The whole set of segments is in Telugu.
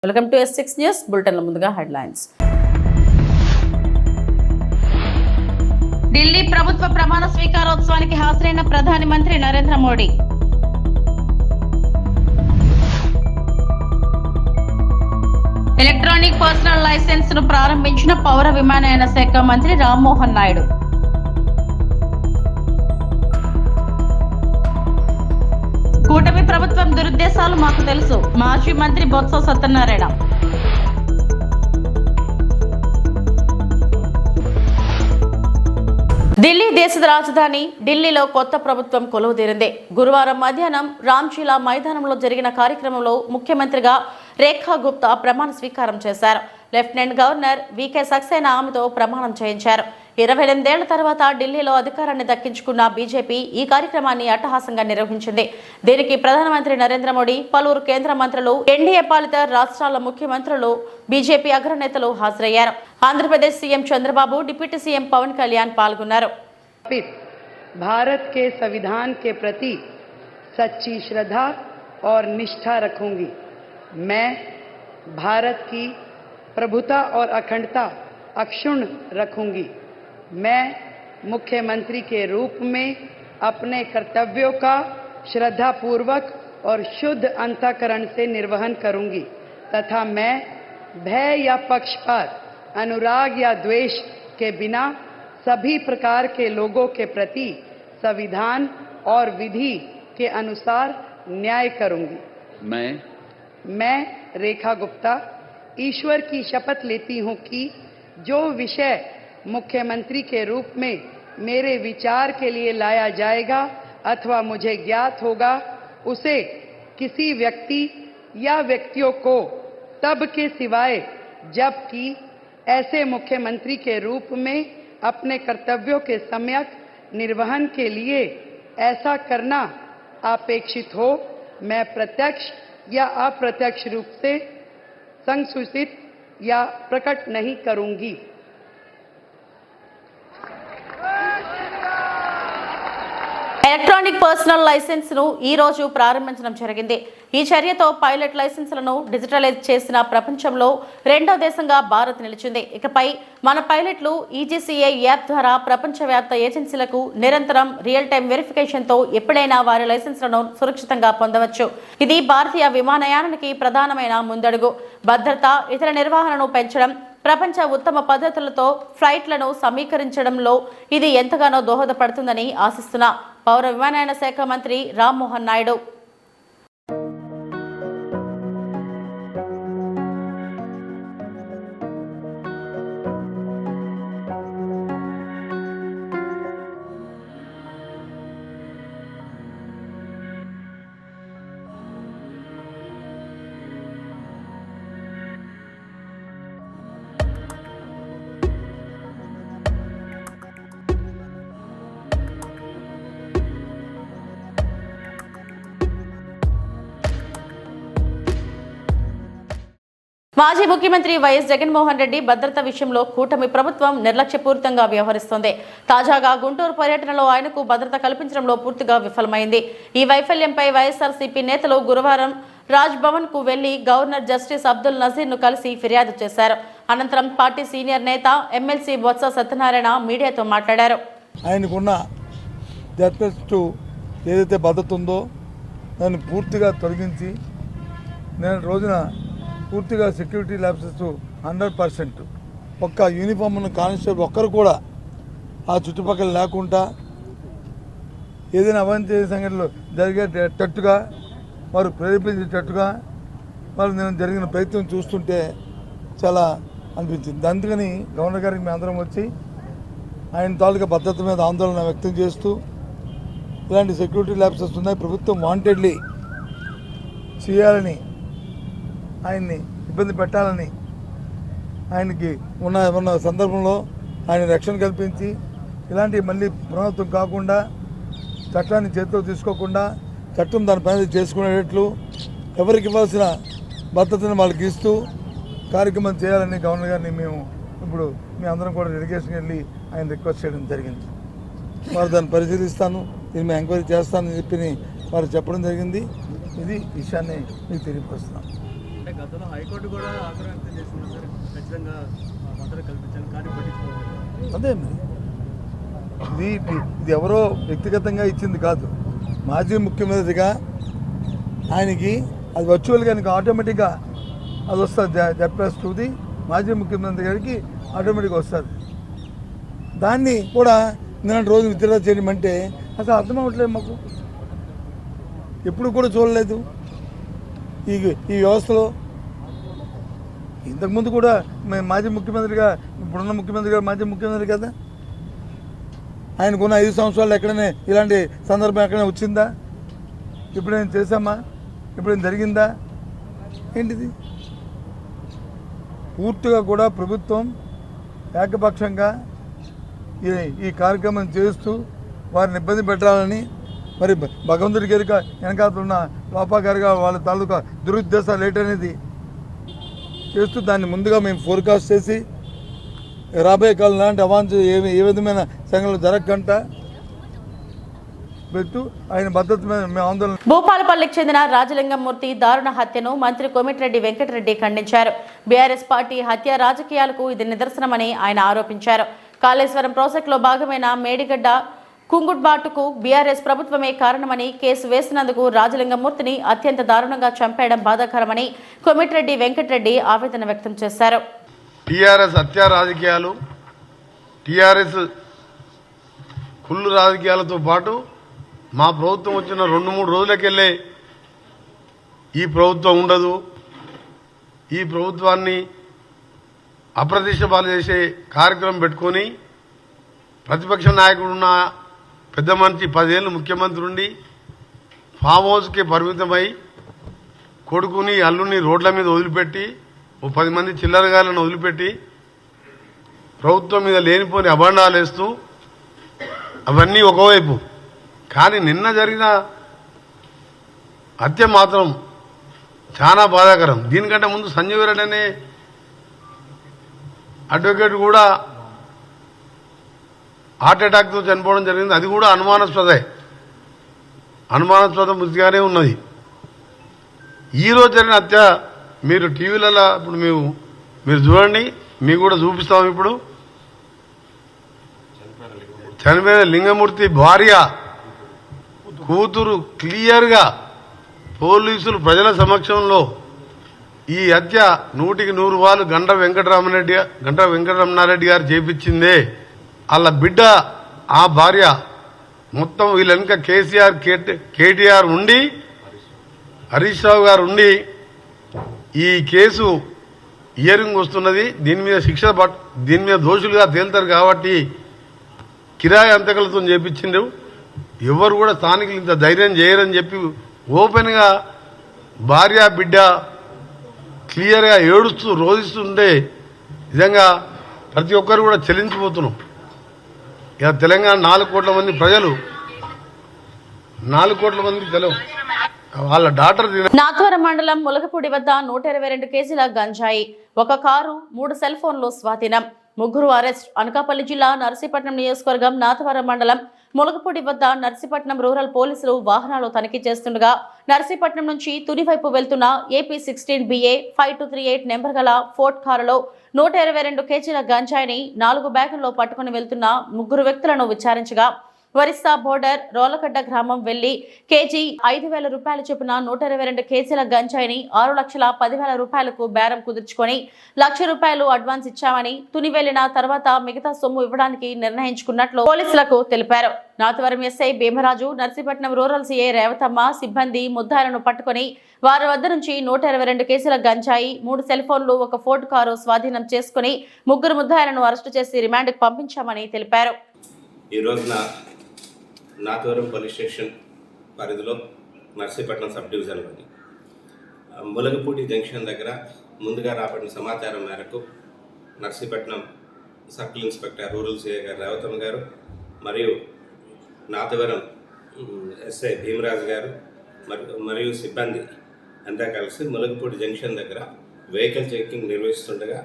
వెల్కమ్ టు S6 న్యూస్ బులెటిన్ల ముందుగా హెడ్లైన్స్. ఢిల్లీ ప్రభుత్వ ప్రమాణ స్వీకారోత్సవానికి హాజరైన ప్రధాని మంత్రి Narendra Modi. Electronic personal license ను ప్రారంభించిన పౌర విమానయాన శాఖ మంత్రి రామ్మోహన్ నాయుడు. కూటమి ప్రభుత్వం దురుద్దేశాలు మాకు తెలుసు, మాజీ మంత్రి బొత్స సత్యనారాయణ. ఢిల్లీ దేశ రాజధాని ఢిల్లీలో కొత్త ప్రభుత్వం కొలువుదీరింది. గురువారం మధ్యాహ్నం రామ్లీలా మైదానంలో జరిగిన కార్యక్రమంలో ముఖ్యమంత్రిగా రేఖా గుప్తా ప్రమాణ స్వీకారం చేశారు. లెఫ్టినెంట్ గవర్నర్ వికే సక్సేనా ఆమెతో ప్రమాణం చేయించారు. 28 ఏళ్ల తర్వాత ఢిల్లీలో అధికారాన్ని దక్కించుకున్న బీజేపీ ఈ కార్యక్రమాన్ని అట్టహాసంగా నిర్వహించింది. దీనికి ప్రధానమంత్రి నరేంద్ర మోడీ, పలువురు కేంద్ర మంత్రులు, ఎన్డీఏ పాలిత రాష్ట్రాల ముఖ్యమంత్రులు, బీజేపీ అగ్రనేతలు హాజరయ్యారు. Andhra Pradesh CM Chandrababu, deputy CM Pawan Kalyan పాల్గొన్నారు. भारत के संविधान के प्रति सच्ची श्रद्धा और निष्ठा रखूंगी. मैं भारत की प्रभुता और अखंडता अक्षुण्ण रखूंगी. मैं मुख्यमंत्री के रूप में अपने कर्तव्यों का श्रद्धापूर्वक और शुद्ध अंतःकरण से निर्वहन करूंगी तथा मैं भय या पक्षपात, अनुराग या द्वेष के बिना सभी प्रकार के लोगों के प्रति संविधान और विधि के अनुसार न्याय करूंगी. मैं रेखा गुप्ता ईश्वर की शपथ लेती हूं कि जो विषय मुख्यमंत्री के रूप में मेरे विचार के लिए लाया जाएगा अथवा मुझे ज्ञात होगा, उसे किसी व्यक्ति या व्यक्तियों को तब के सिवाय जबकि ऐसे मुख्यमंत्री के रूप में अपने कर्तव्यों के सम्यक निर्वहन के लिए ऐसा करना अपेक्षित हो, मैं प्रत्यक्ष या अप्रत्यक्ष रूप से संसूचित या प्रकट नहीं करूंगी. ఎలక్ట్రానిక్ పర్సనల్ లైసెన్స్ ను ఈ రోజు ప్రారంభించడం జరిగింది. ఈ చర్యతో పైలట్ లైసెన్సులను డిజిటలైజ్ చేసిన ప్రపంచంలో రెండో దేశంగా భారత్ నిలిచింది. ఇకపై మన పైలట్లు ఈజీసీఏ యాప్ ద్వారా ప్రపంచవ్యాప్త ఏజెన్సీలకు నిరంతరం రియల్ టైం వెరిఫికేషన్ తో ఎప్పుడైనా వారి లైసెన్సులను సురక్షితంగా పొందవచ్చు. ఇది భారతీయ విమానయానానికి ప్రధానమైన ముందడుగు. భద్రత, ఇతర నిర్వహణను పెంచడం, ప్రపంచ ఉత్తమ పద్ధతులతో ఫ్లైట్లను సమీకరించడంలో ఇది ఎంతగానో దోహదపడుతుందని ఆశిస్తున్నా పౌర విమానయాన శాఖ మంత్రి రామ్మోహన్ నాయుడు. మాజీ ముఖ్యమంత్రి వైఎస్ జగన్మోహన్ రెడ్డి భద్రత విషయంలో కూటమి ప్రభుత్వం నిర్లక్ష్యపూరితంగా వ్యవహరిస్తోంది. తాజాగా గుంటూరు పర్యటనలో ఆయనకు భద్రత కల్పించడంలో పూర్తిగా విఫలమైంది. ఈ వైఫల్యంపై వైఎస్ఆర్సీపీ నేతలు గురువారం రాజ్ భవన్ కు వెళ్లి గవర్నర్ జస్టిస్ అబ్దుల్ నజీర్ ను కలిసి ఫిర్యాదు చేశారు. అనంతరం పార్టీ సీనియర్ నేత ఎమ్మెల్సీ బొత్స సత్యనారాయణ మీడియాతో మాట్లాడారు. ఆయనకున్న ఏదైతే భద్రత ఉందో దాన్ని పూర్తిగా తొలగించి నేను రోజున పూర్తిగా సెక్యూరిటీ ల్యాబ్సెస్ 100% ఒక్క యూనిఫామ్ ఉన్న కానిస్టేబుల్ ఒక్కరు కూడా ఆ చుట్టుపక్కల లేకుండా ఏదైనా అవాంఛనీయ సంఘటనలు జరిగేటట్టుగా వారు ప్రేరేపించేటట్టుగా వాళ్ళు నేను జరిగిన ప్రయత్నం చూస్తుంటే చాలా అనిపించింది. అందుకని గవర్నర్ గారికి మేము అందరం వచ్చి ఆయన తాలూకా భద్రత మీద ఆందోళన వ్యక్తం చేస్తూ ఇలాంటి సెక్యూరిటీ ల్యాబ్సెస్ ఉన్నాయి, ప్రభుత్వం వాంటెడ్లీ చేయాలని, ఆయన్ని ఇబ్బంది పెట్టాలని ఆయనకి ఉన్న సందర్భంలో ఆయన రక్షణ కల్పించి ఇలాంటివి మళ్ళీ పునరావృతం కాకుండా చట్టాన్ని చేతిలో తీసుకోకుండా చట్టం దాని పని చేసుకునేటట్లు ఎవరికి ఇవ్వాల్సిన భద్రతను వాళ్ళకి ఇస్తూ కార్యక్రమం చేయాలని గవర్నర్ గారిని మేము ఇప్పుడు మీ అందరం కూడా డెలిగేషన్కి వెళ్ళి ఆయన రిక్వెస్ట్ చేయడం జరిగింది. వారు దాన్ని పరిశీలిస్తాను, దీన్ని మేము ఎంక్వైరీ చేస్తానని చెప్పి వారు చెప్పడం జరిగింది. ఇది విషయాన్ని మీకు తెలియపరుస్తున్నాం. గతంలో హైకోర్టు కూడా ఆగ్రహం వ్యక్తం చేసింది సార్, ఖచ్చితంగా భద్రత కల్పించాలి కానీ పట్టించుకోవాలి. అదే ఇది ఎవరో వ్యక్తిగతంగా ఇచ్చింది కాదు. మాజీ ముఖ్యమంత్రిగా ఆయనకి అది వర్చువల్గా ఆయనకి ఆటోమేటిక్గా అది వస్తుంది. జెడ్+2ది మాజీ ముఖ్యమంత్రి గారికి ఆటోమేటిక్గా వస్తుంది. దాన్ని కూడా నిన్న రోజు విత్డ్రా చేయమంటే అసలు అర్థం అవ్వట్లేదు మాకు. ఎప్పుడు కూడా చూడలేదు ఈ వ్యవస్థలో. ఇంతకుముందు కూడా మేము మాజీ ముఖ్యమంత్రిగా, ఇప్పుడున్న ముఖ్యమంత్రి గారు మాజీ ముఖ్యమంత్రి కదా, ఆయనకున్న 5 సంవత్సరాలు ఎక్కడైనా ఇలాంటి సందర్భం ఎక్కడైనా వచ్చిందా? ఎప్పుడైనా చేశామా? ఎప్పుడైనా జరిగిందా? ఏంటిది? పూర్తిగా కూడా ప్రభుత్వం ఏకపక్షంగా ఈ కార్యక్రమం చేస్తూ వారిని ఇబ్బంది పెట్టాలని, మరి భగవంతుడి గారికి వెనకాతున్న లోపా గారిగా వాళ్ళ తాలూకా దురుద్దేశాలు ఏంటనేది చేస్తూ దాన్ని ముందుగా మేము ఫోర్కాస్ట్ చేసి రాబోయే కాలం లాంటి అవాంఛ ఏ విధమైన సంఘటనలు జరగకుండా పెట్టు ఆయన భద్రత మీద మేము ఆందోళన. భూపాలపల్లికి చెందిన రాజలింగమూర్తి దారుణ హత్యను మంత్రి కోమటిరెడ్డి వెంకటరెడ్డి ఖండించారు. బీఆర్ఎస్ పార్టీ హత్య రాజకీయాలకు ఇది నిదర్శనమని ఆయన ఆరోపించారు. కాళేశ్వరం ప్రాజెక్టులో భాగమైన మేడిగడ్డ కుంగుడ్బాటుకు బీఆర్ఎస్ ప్రభుత్వమే కారణమని, కేసు వేసినందుకు రాజలింగమూర్తిని అత్యంత దారుణంగా చంపేయడం బాధాకరమని కోమటిరెడ్డి వెంకటరెడ్డి ఆవేదన వ్యక్తం చేశారు. టీఆర్ఎస్ హత్య రాజకీయాలు, టీఆర్ఎస్ కుళ్ళు రాజకీయాలతో పాటు మా ప్రభుత్వం వచ్చిన 2-3 రోజులకెళ్ళే ఈ ప్రభుత్వం ఉండదు, ఈ ప్రభుత్వాన్ని అప్రతిష్ట పాలు చేసే కార్యక్రమం పెట్టుకొని ప్రతిపక్ష నాయకుడు ఉన్న పెద్ద మనిషి 10 ఏళ్ళు ముఖ్యమంత్రి ఉండి ఫామ్ హౌస్కి పరిమితమై కొడుకుని అల్లుని రోడ్ల మీద వదిలిపెట్టి 10 మంది చిల్లరగాలను వదిలిపెట్టి ప్రభుత్వం మీద లేనిపోని అభండాలు వేస్తూ అవన్నీ ఒకవైపు. కానీ నిన్న జరిగిన హత్య మాత్రం చాలా బాధాకరం. దీనికంటే ముందు సంజీవ్ రెడ్డి అనే అడ్వకేట్ కూడా హార్ట్ అటాక్తో చనిపోవడం జరిగింది. అది కూడా అనుమానాస్పద మృతిగానే ఉన్నది. ఈరోజు జరిగిన హత్య మీరు టీవీలలో ఇప్పుడు మీరు చూడండి, మీకు కూడా చూపిస్తాం. ఇప్పుడు చనిపోయిన లింగమూర్తి భార్య కూతురు క్లియర్గా పోలీసులు ప్రజల సమక్షంలో ఈ హత్య 100% గంట వెంకటరమణారెడ్డి గారు చేపించిందే. వాళ్ళ బిడ్డ ఆ భార్య మొత్తం వీళ్ళ వెనుక కేసీఆర్ కేటీఆర్ ఉండి హరీష్ రావు గారు ఉండి ఈ కేసు హియరింగ్ వస్తున్నది. దీని మీద దోషులుగా తేలుతారు కాబట్టి కిరాయి అంతకులతో చేపించిండు. ఎవరు కూడా స్థానికులు ఇంత ధైర్యం చేయరని చెప్పి ఓపెన్గా భార్య బిడ్డ క్లియర్గా ఏడుస్తూ రోధిస్తుంటే నిజంగా ప్రతి ఒక్కరు కూడా చెల్లించిపోతున్నాం. ఇక తెలంగాణ 4 కోట్ల మంది ప్రజలు 4 కోట్ల మంది వాళ్ళ డాక్టర్. నాథవరం మండలం ములగపూడి వద్ద 122 కేజీల గంజాయి, 1 కారు, 3 సెల్ ఫోన్లు స్వాధీనం, 3 అరెస్ట్. అనకాపల్లి జిల్లా నర్సీపట్నం నియోజకవర్గం నాథవరం మండలం ములగపూడి వద్ద నర్సీపట్నం రూరల్ పోలీసులు వాహనాలు తనిఖీ చేస్తుండగా నర్సీపట్నం నుంచి తుని వైపు వెళ్తున్న AP16BA 5238 నెంబర్ గల ఫోర్ట్ కారులో 122 కేజీల గంజాయిని 4 బ్యాగుల్లో పట్టుకుని వెళ్తున్న 3 వ్యక్తులను విచారించగా వరిస్తా బోర్డర్ రోలగడ్డ గ్రామం వెళ్లి కేజీ 5,000 రూపాయల చొప్పున 122 కేజీల గంజాయిని 6,10,000 రూపాయలకు బేరం కుదుర్చుకొని 1,00,000 రూపాయలు అడ్వాన్స్ ఇచ్చామని, తుని వెళ్లిన తర్వాత మిగతా సొమ్ము ఇవ్వడానికి నిర్ణయించుకున్నట్లు పోలీసులకు తెలిపారు. Nathavaram SI Bhimaraju, Narsipatnam rural CI Revathamma సిబ్బంది ముద్దాయిలను పట్టుకుని వారి వద్ద నుంచి 122 కేజీల గంజాయి, 3 సెల్ ఫోన్లు, 1 ఫోర్డ్ కారు స్వాధీనం చేసుకుని 3 ముద్దాయిలను అరెస్టు చేసి రిమాండ్కు పంపించామని తెలిపారు. ఈ రోజున నాథవరం పోలీస్ స్టేషన్ పరిధిలో నర్సీపట్నం సబ్ డివిజన్లోని ములగపూడి జంక్షన్ దగ్గర ముందుగా రాబడిన సమాచారం మేరకు Narsipatnam circle inspector rural CI గారు రేవతమ్మ గారు మరియు నాథవరం ఎస్ఐ భీమరాజు గారు మరియు సిబ్బంది అంతా కలిసి ములగపూడి జంక్షన్ దగ్గర వెహికల్ చెకింగ్ నిర్వహిస్తుండగా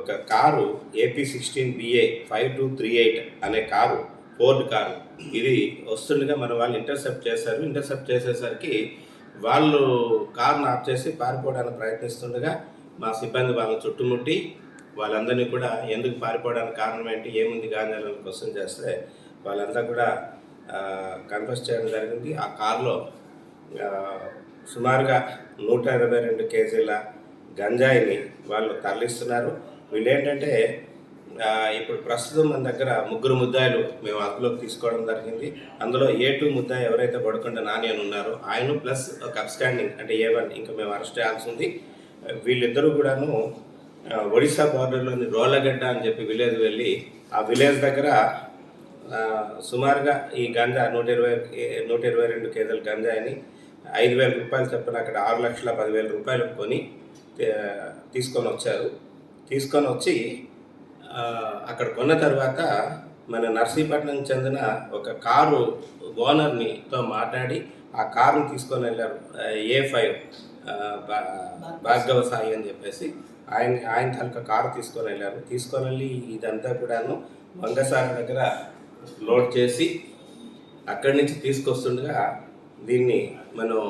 ఒక కారు AP16BA 5238 అనే కారు, ఫోర్డ్ కారు, ఇది వస్తుండగా మన వాళ్ళు ఇంటర్సెప్ట్ చేశారు. ఇంటర్సెప్ట్ చేసేసరికి వాళ్ళు కారును ఆఫ్ చేసి పారిపోవడానికి ప్రయత్నిస్తుండగా మా సిబ్బంది వాళ్ళని చుట్టుముట్టి వాళ్ళందరినీ కూడా ఎందుకు పారిపోవడానికి కారణం ఏంటి, ఏముంది గాంజాలో క్వశ్చన్ చేస్తే వాళ్ళంతా కూడా కన్ఫెస్ చేయడం జరిగింది. ఆ కారులో సుమారుగా 122 కేజీల గంజాయిని వాళ్ళు తరలిస్తున్నారు. వీళ్ళు ఏంటంటే ఇప్పుడు ప్రస్తుతం మన దగ్గర 3 ముద్దాయిలు మేము అదుపులోకి తీసుకోవడం జరిగింది. అందులో A2 ముద్దాయి ఎవరైతే బడుకొండ నాని అని ఉన్నారో ఆయన ప్లస్ ఒక అబ్స్టాండింగ్ అంటే A1 ఇంకా మేము అరెస్ట్ చేయాల్సి ఉంది. వీళ్ళిద్దరూ కూడాను ఒడిశా బార్డర్లోని రోళ్ళగడ్డ అని చెప్పి విలేజ్ వెళ్ళి ఆ విలేజ్ దగ్గర సుమారుగా ఈ గంజా 122 కేజీల గంజాయిని 5,000 రూపాయలు చెప్పిన అక్కడ 6,10,000 రూపాయలు కొని తీసుకొని వచ్చారు. తీసుకొని వచ్చి అక్కడ కొన్న తర్వాత మన నర్సీపట్నం చెందిన ఒక కారు ఓనర్నితో మాట్లాడి ఆ కారుని తీసుకొని వెళ్ళారు. A5 భార్గవ సాయి అని చెప్పేసి ఆయన తాలూకా కారు తీసుకొని వెళ్ళారు. తీసుకొని వెళ్ళి ఇదంతా కూడాను వంగసార దగ్గర లోడ్ చేసి అక్కడి నుంచి తీసుకొస్తుండగా దీన్ని మనం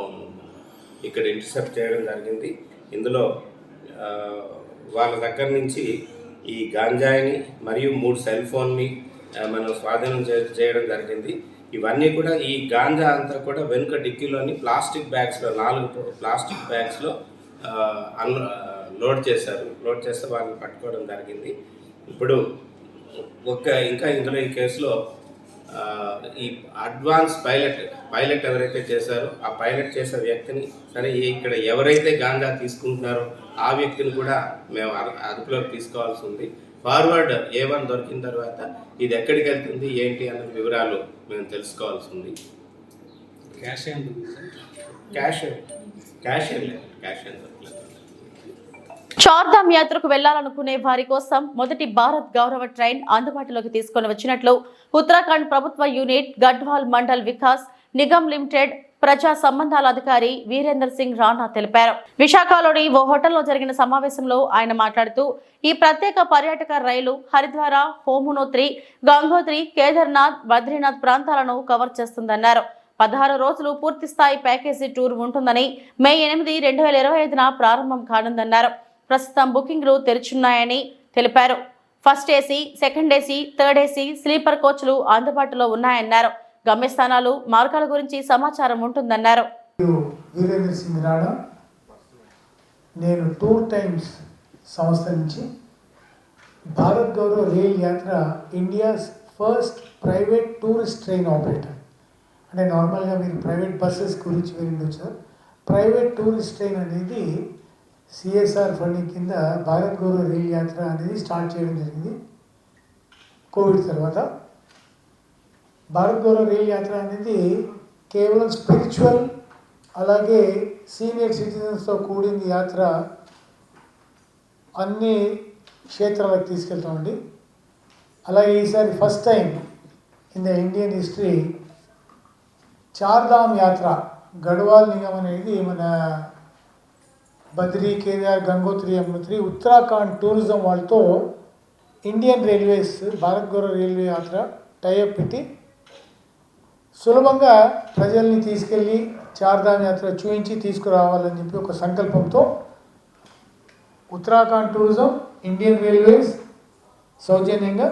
ఇక్కడ ఇంటర్సెప్ట్ చేయడం జరిగింది. ఇందులో వాళ్ళ దగ్గర నుంచి ఈ గాంజాయిని మరియు 3 సెల్ ఫోన్ని మనం స్వాధీనం చేయడం జరిగింది. ఇవన్నీ కూడా ఈ గాంజా అంతా కూడా వెనుక డిక్కీలోని ప్లాస్టిక్ బ్యాగ్స్లో 4 ప్లాస్టిక్ బ్యాగ్స్లో లోడ్ చేశారు. లోడ్ చేస్తే వాళ్ళని పట్టుకోవడం జరిగింది. ఇప్పుడు ఇంకా ఇందులో ఈ కేసులో ఈ అడ్వాన్స్ పైలట్ ఎవరైతే చేశారో ఆ పైలట్ చేసే వ్యక్తిని సరే ఇక్కడ ఎవరైతే గాంజా తీసుకుంటున్నారో ఆ వ్యక్తిని కూడా మేము అదుపులోకి తీసుకోవాల్సి ఉంది. ఫార్వర్డ్ A1 దొరికిన తర్వాత ఇది ఎక్కడికి వెళ్తుంది ఏంటి అన్న వివరాలు మేము తెలుసుకోవాల్సి ఉంది. క్యాష్ ఏం దొరకలేదు. చార్ధామ్ యాత్రకు వెళ్లాలనుకునే వారి కోసం మొదటి భారత్ గౌరవ ట్రైన్ అందుబాటులోకి తీసుకొని వచ్చినట్లు ఉత్తరాఖండ్ ప్రభుత్వ యూనిట్ గడ్వాల్ మండల్ వికాస్ నిగమ్ లిమిటెడ్ ప్రజా సంబంధాల అధికారి వీరేందర్ సింగ్ రాణా తెలిపారు. విశాఖలోని ఓ హోటల్లో జరిగిన సమావేశంలో ఆయన మాట్లాడుతూ ఈ ప్రత్యేక పర్యాటక రైలు హరిద్వార, హోమునోత్రి, గంగోత్రి, కేదార్నాథ్, బద్రీనాథ్ ప్రాంతాలను కవర్ చేస్తుందన్నారు. 16 రోజులు పూర్తిస్థాయి ప్యాకేజీ టూర్ ఉంటుందని మే 8, 2025న ప్రారంభం కానుందన్నారు. ప్రస్తుతం బుకింగ్లు తెరుచున్నాయని తెలిపారు. First AC, second AC, third AC, sleeper కోచ్లు అందుబాటులో ఉన్నాయన్నారు. గమ్యస్థానాలు, మార్గాల గురించి సమాచారం ఉంటుందన్నారు. వీరేంద్ర సింగ్ రాణా, నేను టూర్ టైమ్స్ సంస్థ నుంచి భారత్ గౌరవ్ రైల్ యాత్ర India's first private tourist train operator. అంటే నార్మల్గా మీరు ప్రైవేట్ బస్సెస్ గురించి వినిండొచ్చు. ప్రైవేట్ టూరిస్ట్ ట్రైన్ అనేది CSR ఫండింగ్ కింద భారత్ గౌరవ్ రైల్ యాత్ర అనేది స్టార్ట్ చేయడం జరిగింది. కోవిడ్ తర్వాత భారత్ గౌరవ్ రైల్ యాత్ర అనేది కేవలం స్పిరిచువల్ అలాగే సీనియర్ సిటిజన్స్తో కూడిన యాత్ర అన్ని క్షేత్రాలకు తీసుకెళ్తామండి. అలాగే ఈసారి first time in the Indian history Chardham యాత్ర గడ్వాల్ నిగమ్ అనేది మన బద్రీ, కేదార్, గంగోత్రి, యమునోత్రి ఉత్తరాఖండ్ టూరిజం వాళ్ళతో Indian railways Bharat Gaurav railway యాత్ర టైఅప్ పెట్టి సులభంగా ప్రజల్ని తీసుకెళ్ళి చార్ధామ్ యాత్ర చూపించి తీసుకురావాలని చెప్పి ఒక సంకల్పంతో ఉత్తరాఖండ్ టూరిజం, ఇండియన్ రైల్వేస్ సౌజన్యంగా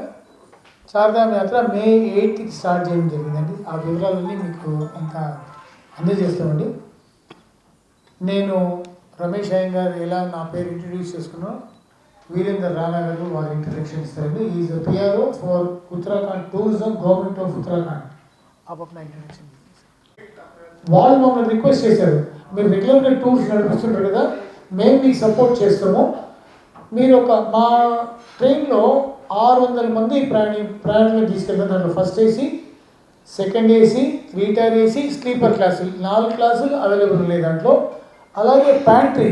చార్ధామ్ యాత్ర మే 8కి స్టార్ట్ చేయడం జరిగిందండి. ఆ వివరాలన్నీ మీకు ఇంకా అందజేస్తామండి. నేను రమేష్ అయ్యంగారు ఎలా నా పేరు ఇంట్రడ్యూస్ చేసుకున్నాను, వీరేందర్ రాణా గారు వారి ఇంట్రడక్షన్ ఇస్తారండి. Is PRO for Uttarakhand tourism, government of Uttarakhand. నా ఇంట్రడక్షన్ వాళ్ళు మమ్మల్ని రిక్వెస్ట్ చేశారు, మీరు రెగ్యులర్గా టూర్స్ నడిపిస్తుంటారు కదా, మేము మీకు సపోర్ట్ చేస్తాము. మీరు మా ట్రైన్లో 600 మంది ప్రయాణికులు తీసుకెళ్తారు. దాంట్లో first AC, second AC, 3 tier AC, sleeper క్లాసులు 4 క్లాసులు అవైలబుల్ ఉన్నాయి దాంట్లో. అలాగే ప్యాంట్రీ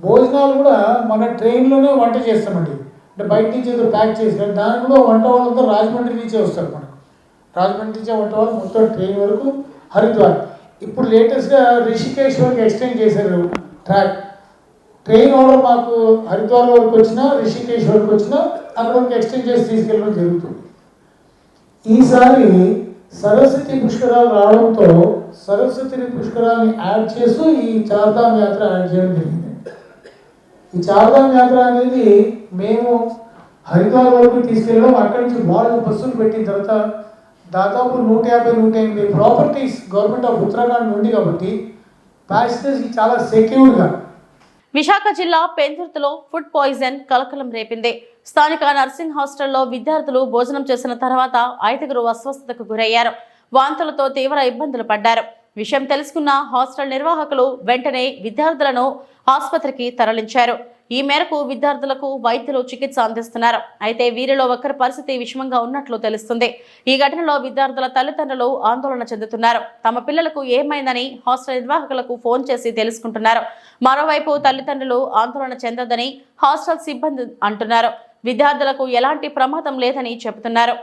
భోజనాలు కూడా మన ట్రైన్లోనే వంట చేస్తామండి. అంటే బయట నుంచి ఏదో ప్యాక్ చేసినారు, దానికి కూడా వంట వాళ్ళంతా రాజమండ్రి నుంచే వస్తారు. మనకు రాజమండ్రి నుంచే వంట వాళ్ళు మొత్తం ట్రైన్ వరకు హరిద్వార్. ఇప్పుడు లేటెస్ట్గా రిషికేశ్ వరకు ఎక్స్టెండ్ చేశారు ట్రాక్. ట్రైన్ ఆర్డర్ మాకు హరిద్వార్ వరకు వచ్చినా, రిషికేశ్ వరకు వచ్చినా అక్కడ వరకు ఎక్స్టెండ్ చేసి తీసుకెళ్ళడం జరుగుతుంది. ఈసారి సరస్వతి పుష్కరాలు రావడంతో సరస్వతి పుష్కరాలని యాడ్ చేస్తూ ఈ చార్ధామ్ యాత్ర యాడ్ చేయడం జరిగింది. ఈ చార్ధామ్ యాత్ర అనేది మేము హరిద్వార్ వరకు తీసుకెళ్ళడం, అక్కడి నుంచి వాళ్ళు బస్సులు పెట్టిన తర్వాత దాదాపు 150-180 ప్రాపర్టీస్ గవర్నమెంట్ ఆఫ్ ఉత్తరాఖండ్ ఉంది కాబట్టి ప్యాసింజర్స్కి చాలా సెక్యూర్గా. విశాఖ జిల్లా పెందుర్తిలో ఫుడ్ పాయిజన్ కలకలం రేపింది. స్థానిక నర్సింగ్ హాస్టల్లో విద్యార్థులు భోజనం చేసిన తర్వాత 5గురు అస్వస్థతకు గురయ్యారు. వాంతులతో తీవ్ర ఇబ్బందులు పడ్డారు. విషయం తెలుసుకున్న హాస్టల్ నిర్వాహకులు వెంటనే విద్యార్థులను ఆసుపత్రికి తరలించారు. ఈ మేరకు విద్యార్థులకు వైద్యులు చికిత్స అందిస్తున్నారు. అయితే వీరిలో ఒకరి పరిస్థితి విషమంగా ఉన్నట్లు తెలుస్తుంది. ఈ ఘటనలో విద్యార్థుల తల్లిదండ్రులు ఆందోళన చెందుతున్నారు. తమ పిల్లలకు ఏమైందని హాస్టల్ నిర్వాహకులకు ఫోన్ చేసి తెలుసుకుంటున్నారు. మరోవైపు తల్లిదండ్రులు ఆందోళన చెందొద్దని హాస్టల్ సిబ్బంది అంటున్నారు. విద్యార్థులకు ఎలాంటి ప్రమాదం లేదని చెబుతున్నారు.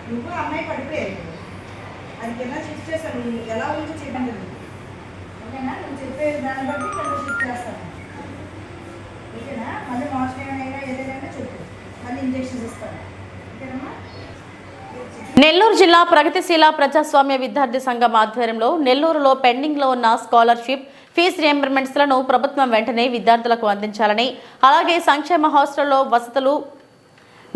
నువ్వు అమ్మాయి పడిపోయాయి, అది కింద షిఫ్ట్ చేస్తాను. ఎలా ఉందో చెప్పండి, ఓకేనా? నువ్వు చెప్పే దాన్ని బట్టి కింద షిఫ్ట్ చేస్తాను, ఓకేనా? మళ్ళీ మోషన్ ఏమైనా ఏదైనా చెప్పు, మళ్ళీ ఇంజెక్షన్స్ ఇస్తాను, ఓకేనమ్మా? నెల్లూరు జిల్లా ప్రగతిశీల ప్రజాస్వామ్య విద్యార్థి సంఘం ఆధ్వర్యంలో నెల్లూరులో పెండింగ్ లో ఉన్న స్కాలర్షిప్ ఫీజు రియంబర్మెంట్స్ లను ప్రభుత్వం వెంటనే విద్యార్థులకు అందించాలని, అలాగే సంక్షేమ హాస్టల్లో వసతులు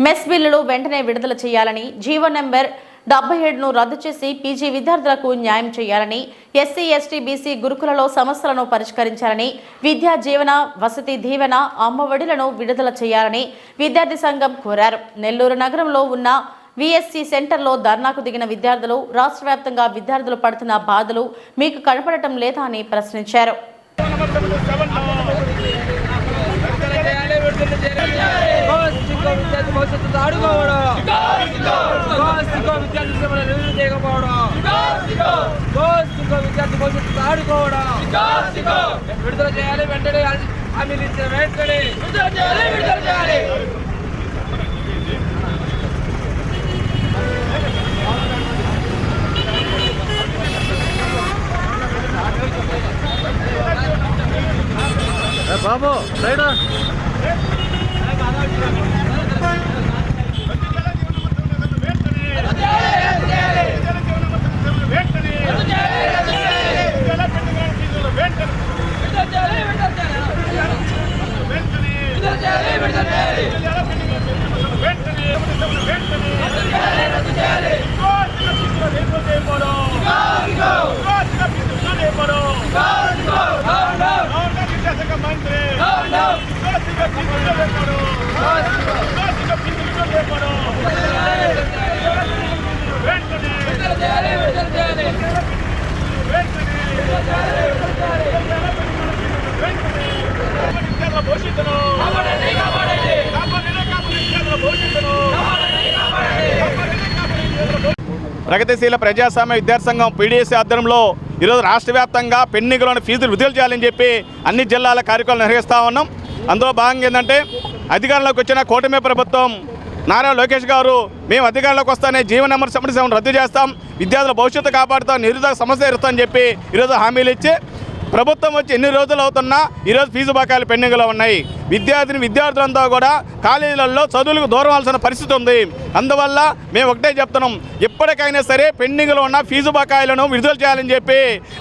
మెస్ బిల్లులు వెంటనే విడుదల చేయాలని, జీవో నెంబర్ 77ను రద్దు చేసి పీజీ విద్యార్థులకు న్యాయం చేయాలని, ఎస్సీ ఎస్టీ బీసీ గురుకులలో సమస్యలను పరిష్కరించాలని, విద్యా జీవన వసతి దీవెన అమ్మఒడిలను విడుదల చేయాలని విద్యార్థి సంఘం కోరారు. నెల్లూరు నగరంలో ఉన్న విఎస్సి సెంటర్లో ధర్నాకు దిగిన విద్యార్థులు రాష్ట్ర వ్యాప్తంగా విద్యార్థులు పడుతున్న బాధలు మీకు కనపడటం లేదా అని ప్రశ్నించారు. విడుదల చేయాలి వెంటనే, హామీలు ఇచ్చిన వెంటనే విడుదల చేయాలి. బాబు రైట్ ప్రగతిశీల ప్రజాస్వామ్య విద్యార్థి సంఘం పీడీఎస్సీ ఆధ్వర్యంలో ఈరోజు రాష్ట్ర వ్యాప్తంగా పెండింగ్లోని ఫీజులు విడుదల చేయాలని చెప్పి అన్ని జిల్లాల కార్యక్రమాలు నిర్వహిస్తూ ఉన్నాం. అందులో భాగంగా ఏంటంటే అధికారంలోకి వచ్చిన కూటమి ప్రభుత్వం నారా లోకేష్ గారు మేము అధికారంలోకి వస్తానే జీవన నెంబర్ 77 రద్దు చేస్తాం, విద్యార్థుల భవిష్యత్తు కాపాడుతాం, నిరుద్యోగ సమస్య ఎదురుతామని చెప్పి ఈరోజు హామీలు ఇచ్చి ప్రభుత్వం వచ్చి ఎన్ని రోజులు అవుతున్నా ఈరోజు ఫీజు బకాయిలు పెండింగ్లో ఉన్నాయి. విద్యార్థులంతా కూడా కాలేజీలలో చదువులకు దూరం అవ్వాల్సిన పరిస్థితి ఉంది. అందువల్ల మేము ఒకటే చెప్తున్నాం, ఎప్పటికైనా సరే పెండింగ్లో ఉన్న ఫీజు బకాయిలను విడుదల చేయాలని చెప్పి,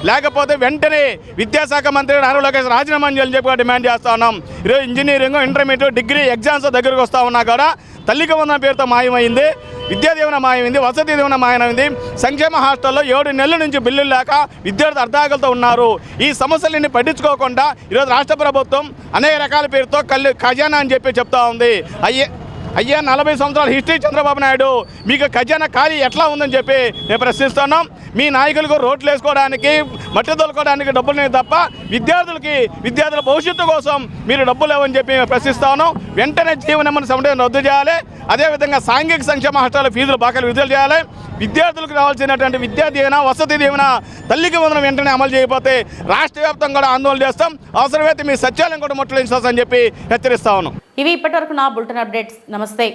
లేకపోతే వెంటనే విద్యాశాఖ మంత్రి నారా లోకేష్ రాజీనామా చేయాలని చెప్పి డిమాండ్ చేస్తూ ఉన్నాం. ఈరోజు ఇంజనీరింగ్, ఇంటర్మీడియట్, డిగ్రీ ఎగ్జామ్స్ దగ్గరకు వస్తూ ఉన్నా కూడా తల్లికి వందన పేరుతో మాయమైంది, విద్యా దీవెన మాయమైంది, వసతి దీవెన మాయమైంది. సంక్షేమ హాస్టల్లో 7 నెలల నుంచి బిల్లులు లేక విద్యార్థులు అర్ధాకలతో ఉన్నారు. ఈ సమస్యలన్నీ పట్టించుకోకుండా ఈరోజు రాష్ట్ర ప్రభుత్వం అనేక రకాల పేరుతో ఖజానా అని చెప్పి చెప్తా ఉంది. అయ్యా 40 సంవత్సరాల హిస్టరీ చంద్రబాబు నాయుడు, మీకు ఖజానా ఖాళీ ఎట్లా ఉందని చెప్పి మేము ప్రశ్నిస్తున్నాం. మీ నాయకులకు రోడ్లు వేసుకోవడానికి, మట్టి తోలుకోవడానికి డబ్బులు లేవు తప్ప విద్యార్థుల భవిష్యత్తు కోసం మీరు డబ్బులు లేవని చెప్పి మేము ప్రశ్నిస్తా ఉన్నాం. వెంటనే జీవన నెంబర్ 77 రద్దు చేయాలి. అదేవిధంగా సాంఘిక సంక్షేమ హాస్టల్ ఫీజులు బకాయిలు విడుదల చేయాలి. విద్యార్థులకు రావాల్సినటువంటి విద్యా దీవెన, వసతి దీవెన, తల్లికి వందనం వెంటనే అమలు చేయకపోతే రాష్ట్ర వ్యాప్తంగా కూడా ఆందోళన చేస్తాం. అవసరమైతే మీ సత్యాలను కూడా ముట్టడించాలని చెప్పి హెచ్చరిస్తా ఉన్నాం. ఇవి ఇప్పటివరకు నా బులెటిన్ అప్డేట్స్. నమస్తే.